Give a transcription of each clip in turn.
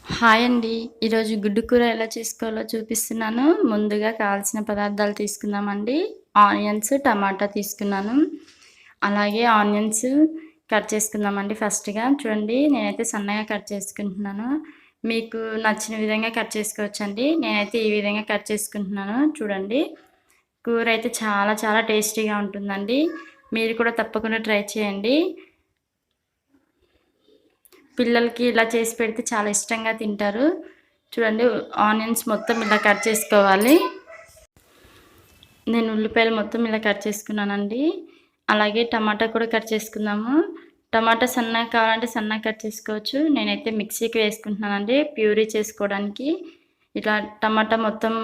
Hi అండి. ఈరోజు గుడ్డు కూర ఎలా చేసుకోవాలో చూపిస్తున్నాను. ముందుగా కావాల్సిన పదార్థాలు తీసుకుందామండి. ఆనియన్స్, టమాటా తీసుకున్నాను. అలాగే ఆనియన్స్ కట్ చేసుకుందామండి ఫస్ట్‌గా. చూడండి నేనైతే సన్నగా కట్ చేసుకుంటున్నాను. మీకు నచ్చిన విధంగా కట్ చేసుకోవచ్చండి. నేనైతే ఈ విధంగా కట్ చేసుకుంటున్నాను. చూడండి. కూర అయితే చాలా చాలా టేస్టీగా ఉంటుందండి. మీరు కూడా తప్పకుండా ట్రై చేయండి. పిల్లలకి ఇలా చేసి పెడితే చాలా ఇష్టంగా తింటారు. చూడండి ఆనియన్స్ మొత్తం ఇలా కట్ చేసుకోవాలి. నేను ఉల్లిపాయలు మొత్తం ఇలా కట్ చేసుకున్నానండి. అలాగే టమాటా కూడా కట్ చేసుకుందాము. టమాటా సన్నగా కావాలంటే సన్నగా కట్ చేసుకోవచ్చు. నేనైతే మిక్సీకి వేసుకుంటున్నానండి ప్యూరీ చేసుకోవడానికి. ఇట్లా టమాటా మొత్తం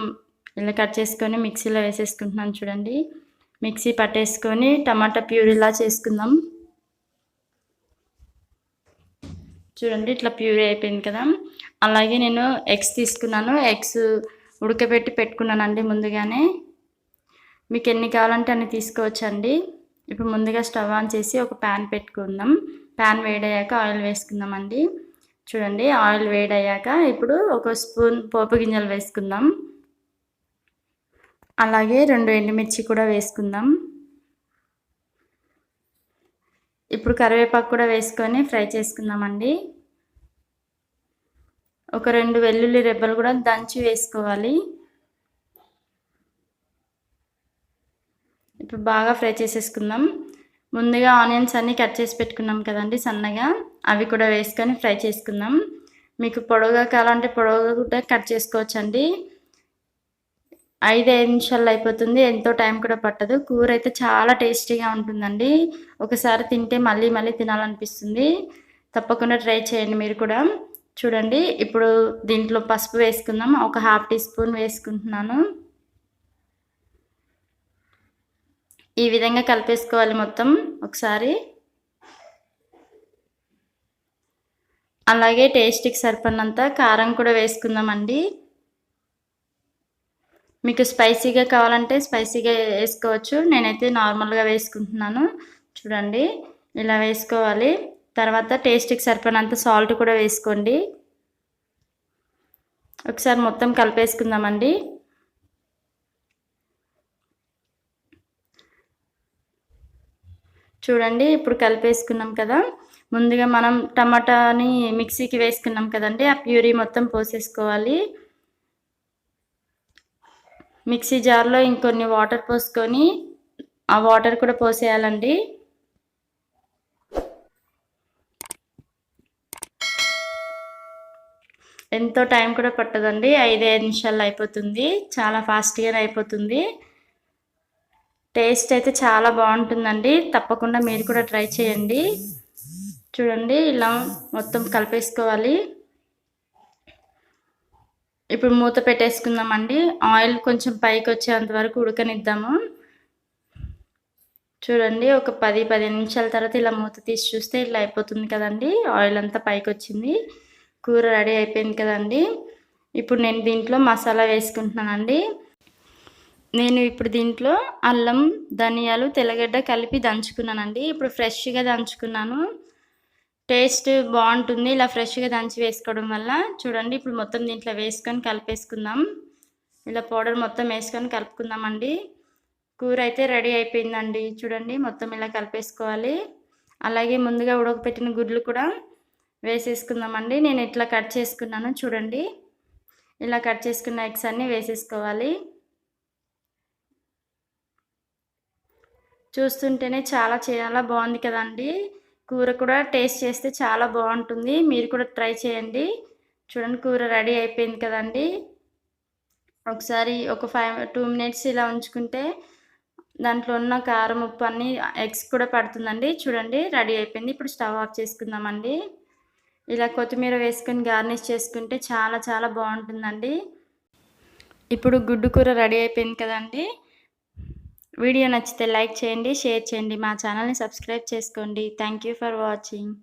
ఇలా కట్ చేసుకొని మిక్సీలో వేసేసుకుంటున్నాను చూడండి. మిక్సీ పట్టేసుకొని టమాటా ప్యూరీలా చేసుకుందాం. చూడండి ఇట్లా ప్యూరీ అయిపోయింది కదా. అలాగే నేను ఎగ్స్ తీసుకున్నాను. ఎగ్స్ ఉడకబెట్టి పెట్టుకున్నానండి ముందుగానే. మీకు ఎన్ని కావాలంటే అన్ని తీసుకోవచ్చండి. ఇప్పుడు ముందుగా స్టవ్ ఆన్ చేసి ఒక ప్యాన్ పెట్టుకుందాం. ప్యాన్ వేడయ్యాక ఆయిల్ వేసుకుందామండి. చూడండి ఆయిల్ వేడయ్యాక ఇప్పుడు ఒక స్పూన్ పోపు గింజలు వేసుకుందాం. అలాగే 2 ఎండుమిర్చి కూడా వేసుకుందాం. ఇప్పుడు కరివేపాకు కూడా వేసుకొని ఫ్రై చేసుకుందామండి. ఒక 2 వెల్లుల్లి రెబ్బలు కూడా దంచి వేసుకోవాలి. ఇప్పుడు బాగా ఫ్రై చేసేసుకుందాం. ముందుగా ఆనియన్స్ అన్నీ కట్ చేసి పెట్టుకున్నాం కదండి సన్నగా, అవి కూడా వేసుకొని ఫ్రై చేసుకుందాం. మీకు పొడవుగా కావాలంటే పొడవుగా కూడా కట్ చేసుకోవచ్చండి. 5 నిమిషాల్లో అయిపోతుంది. ఎంతో టైం కూడా పట్టదు. కూర అయితే చాలా టేస్టీగా ఉంటుందండి. ఒకసారి తింటే మళ్ళీ మళ్ళీ తినాలనిపిస్తుంది. తప్పకుండా ట్రై చేయండి మీరు కూడా. చూడండి ఇప్పుడు దీంట్లో పసుపు వేసుకుందాం. ఒక 1/2 టీ స్పూన్ వేసుకుంటున్నాను. ఈ విధంగా కలిపేసుకోవాలి మొత్తం ఒకసారి. అలాగే టేస్ట్‌కి సరిపడినంత కారం కూడా వేసుకుందామండి. మీకు స్పైసీగా కావాలంటే స్పైసీగా వేసుకోవచ్చు. నేనైతే నార్మల్‌గా వేసుకుంటున్నాను. చూడండి ఇలా వేసుకోవాలి. తర్వాత టేస్ట్‌కి సరిపడినంత సాల్ట్ కూడా వేసుకోండి. ఒకసారి మొత్తం కలిపేసుకుందామండి. చూడండి ఇప్పుడు కలిపేసుకున్నాం కదా. ముందుగా మనం టమాటాని మిక్సీకి వేసుకున్నాం కదండి, ఆ ప్యూరీ మొత్తం పోసేసుకోవాలి. మిక్సీ జార్లో ఇంకొన్ని వాటర్ పోసుకొని ఆ వాటర్ కూడా పోసేయాలండి. ఎంతో టైం కూడా పట్టదండి. 5 నిమిషాల్లో అయిపోతుంది. చాలా ఫాస్ట్‌గానే అయిపోతుంది. టేస్ట్ అయితే చాలా బాగుంటుందండి. తప్పకుండా మీరు కూడా ట్రై చేయండి. చూడండి ఇలా మొత్తం కలిపేసుకోవాలి. ఇప్పుడు మూత పెట్టేసుకుందామండి. ఆయిల్ కొంచెం పైకి వచ్చేంత వరకు ఉడకనిద్దాము. చూడండి ఒక 10 నిమిషాల తర్వాత ఇలా మూత తీసి చూస్తే ఇలా అయిపోతుంది కదండి. ఆయిల్ అంతా పైకి వచ్చింది. కూర రెడీ అయిపోయింది కదండి. ఇప్పుడు నేను దీంట్లో మసాలా వేసుకుంటున్నానండి. నేను ఇప్పుడు దీంట్లో అల్లం, ధనియాలు, తెల్లగడ్డ కలిపి దంచుకున్నానండి. ఇప్పుడు ఫ్రెష్‌గా దంచుకున్నాను. టేస్ట్ బాగుంటుంది ఇలా ఫ్రెష్‌గా దంచి వేసుకోవడం వల్ల. చూడండి ఇప్పుడు మొత్తం దీంట్లో వేసుకొని కలిపేసుకుందాం. ఇలా పౌడర్ మొత్తం వేసుకొని కలుపుకుందామండి. కూర అయితే రెడీ అయిపోయిందండి. చూడండి మొత్తం ఇలా కలిపేసుకోవాలి. అలాగే ముందుగా ఉడకపెట్టిన గుడ్లు కూడా వేసేసుకుందామండి. నేను ఇట్లా కట్ చేసుకున్నాను చూడండి. ఇలా కట్ చేసుకున్న ఎగ్స్ అన్నీ వేసేసుకోవాలి. చూస్తుంటేనే చాలా చాలా బాగుంది కదండి. కూర కూడా టేస్ట్ చేస్తే చాలా బాగుంటుంది. మీరు కూడా ట్రై చేయండి. చూడండి కూర రెడీ అయిపోయింది కదండి. ఒకసారి ఒక 2 మినిట్స్ ఇలా ఉంచుకుంటే దాంట్లో ఉన్న కారం, ఉప్పు అన్నీ ఎగ్స్ కూడా పడుతుందండి. చూడండి రెడీ అయిపోయింది. ఇప్పుడు స్టవ్ ఆఫ్ చేసుకుందామండి. ఇలా కొత్తిమీర వేసుకొని గార్నిష్ చేసుకుంటే చాలా చాలా బాగుంటుందండి. ఇప్పుడు గుడ్డు కూర రెడీ అయిపోయింది కదండి. వీడియో నచ్చితే లైక్ చేయండి, షేర్ చేయండి. మా ఛానల్‌ని సబ్స్క్రైబ్ చేసుకోండి. Thank you for watching.